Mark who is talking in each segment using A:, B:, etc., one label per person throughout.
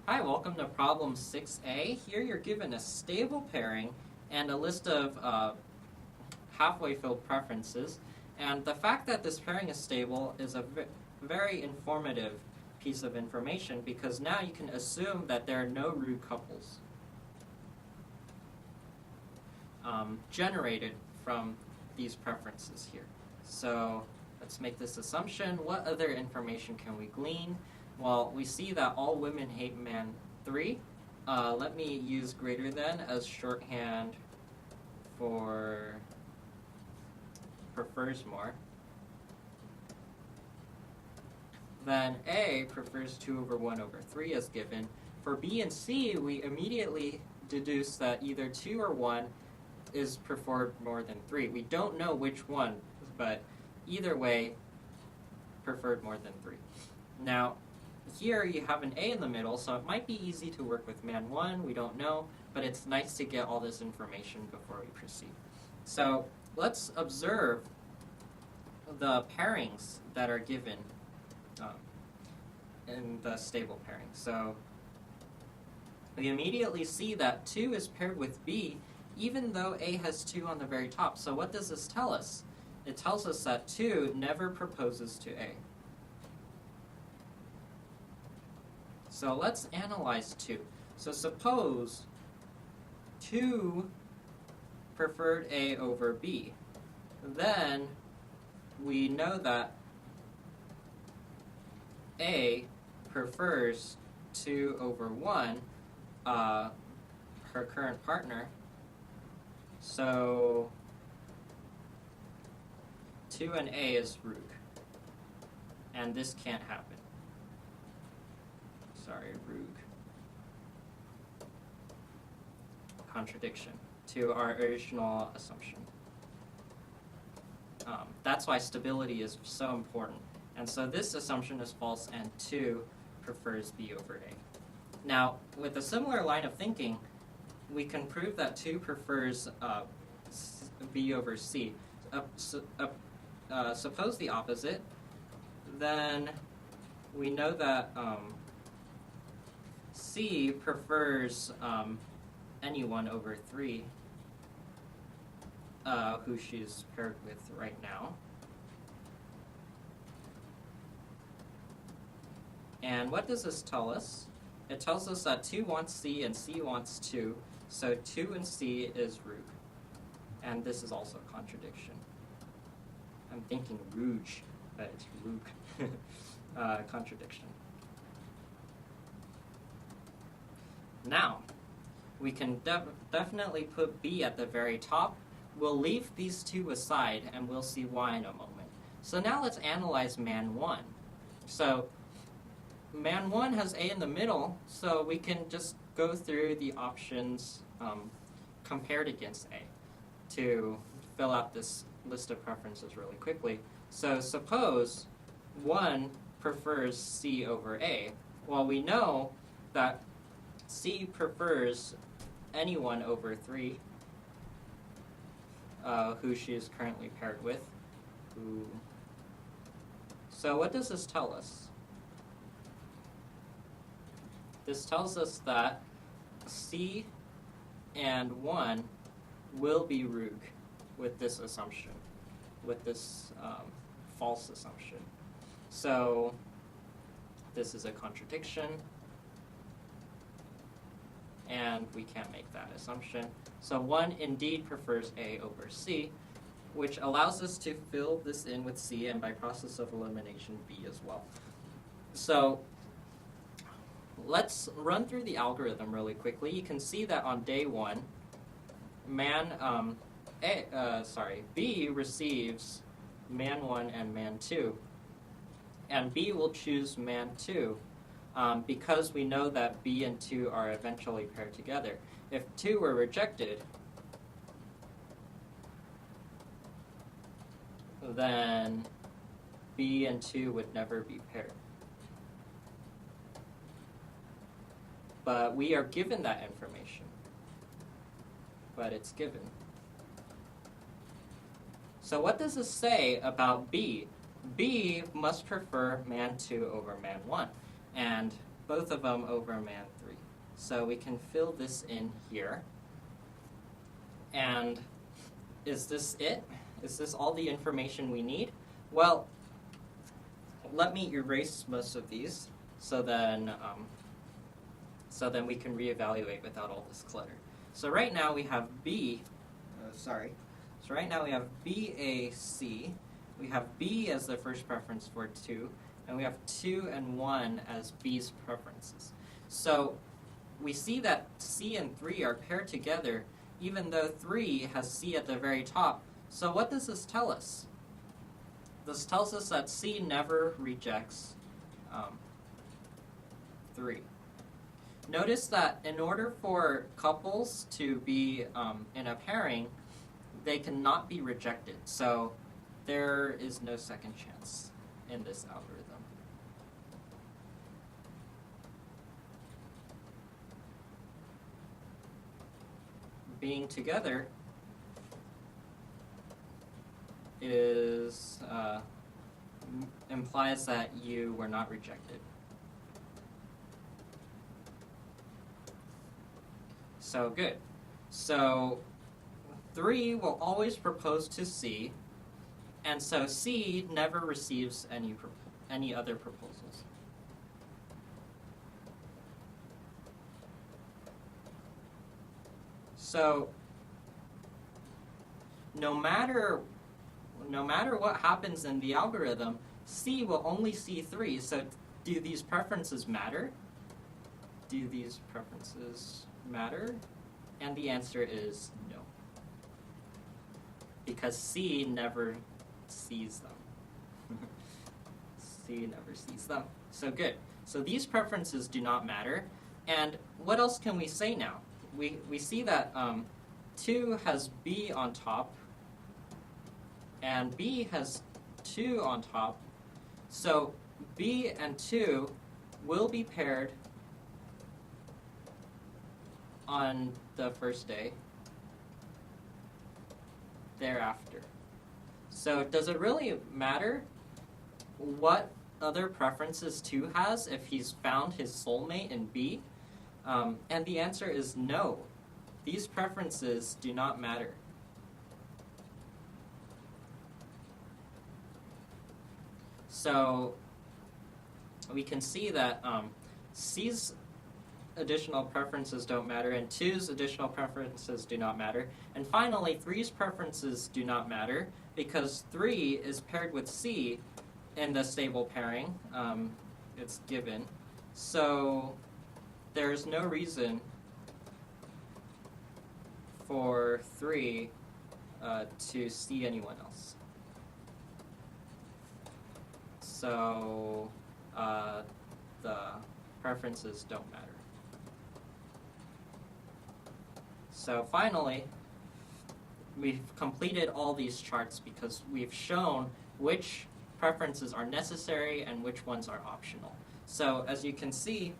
A: Hi, welcome to problem 6a. Here you're given a stable pairing and a list of halfway filled preferences. And the fact that this pairing is stable is a very informative piece of information because now you can assume that there are no root couples generated from these preferences here. So let's make this assumption. What other information can we glean? Well, we see that all women hate man 3. Let me use greater than as shorthand for prefers more. Then A prefers 2 over 1 over 3 as given. For B and C, we immediately deduce that either 2 or 1 is preferred more than 3. We don't know which one, but either way, preferred more than 3. Now, here you have an A in the middle, so it might be easy to work with man 1, we don't know, but it's nice to get all this information before we proceed. So let's observe the pairings that are given in the stable pairing. So we immediately see that 2 is paired with B, even though A has 2 on the very top. So what does this tell us? It tells us that 2 never proposes to A. So let's analyze 2. So suppose 2 preferred A over B. Then we know that A prefers 2 over 1, her current partner. So 2 and A is root. And this can't happen. Sorry, root. Contradiction to our original assumption. That's why stability is so important. And so this assumption is false and 2 prefers B over A. Now, with a similar line of thinking, we can prove that 2 prefers B over C. Suppose the opposite, then we know that C prefers anyone over 3 who she's paired with right now. And what does this tell us? It tells us that 2 wants C and C wants 2, so 2 and C is root. And this is also a contradiction. I'm thinking rouge, but it's root. Contradiction. Now, we can definitely put B at the very top. We'll leave these 2 aside, and we'll see why in a moment. So now let's analyze man 1. So man 1 has A in the middle, so we can just go through the options compared against A to fill out this list of preferences really quickly. So suppose 1 prefers C over A. Well, we know that C prefers anyone over 3 who she is currently paired with. So what does this tell us? This tells us that C and 1 will be root with this assumption, with this false assumption. So this is a contradiction, and we can't make that assumption. So 1 indeed prefers A over C, which allows us to fill this in with C, and by process of elimination, B as well. So let's run through the algorithm really quickly. You can see that on day 1, B receives man 1 and man 2, and B will choose man 2 because we know that B and 2 are eventually paired together. If 2 were rejected, then B and 2 would never be paired. But we are given that information. But it's given. So what does this say about B? B must prefer man 2 over man 1. And both of them over man 3. So we can fill this in here. And is this it? Is this all the information we need? Well, let me erase most of these so then we can reevaluate without all this clutter. So right now we have So right now we have B, A, C. We have B as the first preference for 2, and we have 2 and 1 as B's preferences. So we see that C and 3 are paired together, even though 3 has C at the very top. So what does this tell us? This tells us that C never rejects 3. Notice that in order for couples to be in a pairing, they cannot be rejected. So there is no second chance in this algorithm. Being together implies that you were not rejected. So good. So 3 will always propose to C, and so C never receives any other proposals. So no matter what happens in the algorithm, C will only see 3. So do these preferences matter? Do these preferences matter? And the answer is no. Because C never sees them. C never sees them. So good. So these preferences do not matter. And what else can we say now? We see that 2 has B on top, and B has 2 on top. So B and 2 will be paired on the first day thereafter. So does it really matter what other preferences 2 has if he's found his soulmate in B? And the answer is no. These preferences do not matter. So we can see that C's additional preferences don't matter, and 2's additional preferences do not matter. And finally, 3's preferences do not matter because 3 is paired with C in the stable pairing. It's given. So there's no reason for 3 to see anyone else. So the preferences don't matter. So finally, we've completed all these charts because we've shown which preferences are necessary and which ones are optional. So as you can see,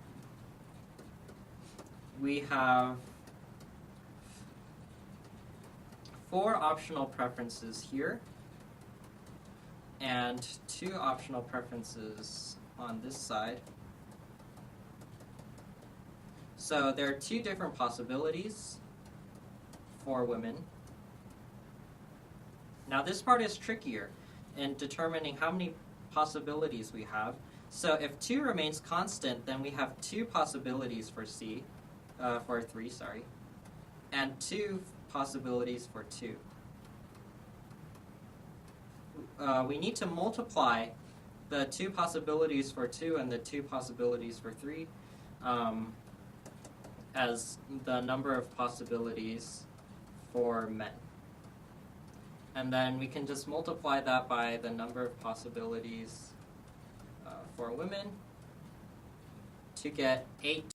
A: we have 4 optional preferences here and 2 optional preferences on this side. So there are 2 different possibilities for women. Now this part is trickier in determining how many possibilities we have. So if 2 remains constant, then we have 2 possibilities for 3, and 2 possibilities for 2. We need to multiply the 2 possibilities for 2 and the 2 possibilities for 3 as the number of possibilities for men. And then we can just multiply that by the number of possibilities for women to get 8